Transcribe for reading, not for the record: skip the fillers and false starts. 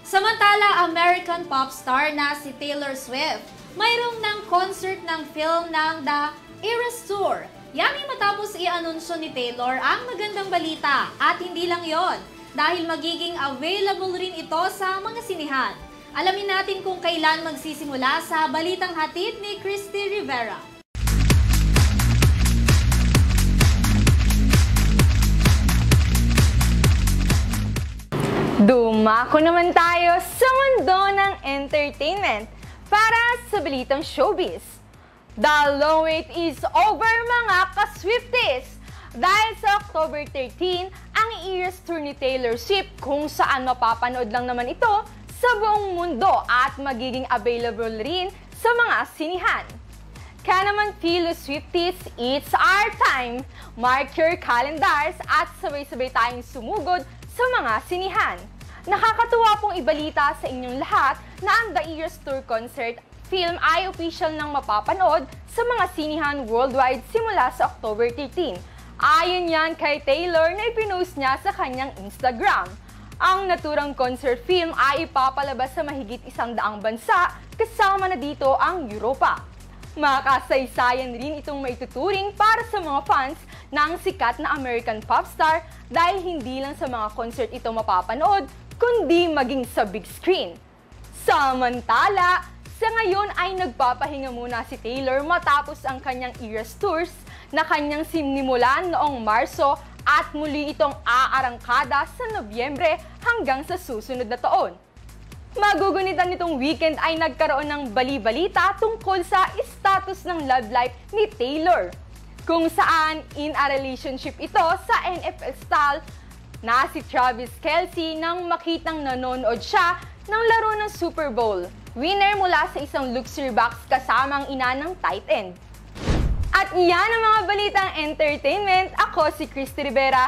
Samantala, American pop star na si Taylor Swift, mayroong ng concert ng film ng The Eras Tour. Yan ay matapos i-anunsyo ni Taylor ang magandang balita. At hindi lang yon, dahil magiging available rin ito sa mga sinihan. Alamin natin kung kailan magsisimula sa balitang hatid ni Christy Rivera. Dumako naman tayo sa mundo ng entertainment para sa balitang showbiz. The long wait is over mga ka-Swifties! Dahil sa October 13, ang Eras Tour ni Taylor Swift kung saan mapapanood lang naman ito sa buong mundo at magiging available rin sa mga sinihan. Kaya naman Philo Swifties, it's our time! Mark your calendars at sabay-sabay tayong sumugod sa mga sinihan. Nakakatuwa pong ibalita sa inyong lahat na ang The Eras Tour concert film ay official nang mapapanood sa mga sinihan worldwide simula sa October 13. Ayon yan kay Taylor na ipinost niya sa kanyang Instagram. Ang naturang concert film ay ipapalabas sa mahigit 100 bansa kasama na dito ang Europa. Makasaysayan rin itong maituturing para sa mga fans ng sikat na American pop star dahil hindi lang sa mga concert ito mapapanood, kundi maging sa big screen. Samantala, sa ngayon ay nagpapahinga muna si Taylor matapos ang kanyang Eras Tours na kanyang sinimulan noong Marso at muli itong aarangkada sa Nobyembre hanggang sa susunod na taon. Magugunitan nitong weekend ay nagkaroon ng bali-balita tungkol sa status ng love life ni Taylor, kung saan in a relationship ito sa NFL star na si Travis Kelce nang makitang nanonood siya ng laro ng Super Bowl winner mula sa isang luxury box kasama ang ina ng tight end. At iyan ang mga balitang entertainment. Ako si Christy Rivera.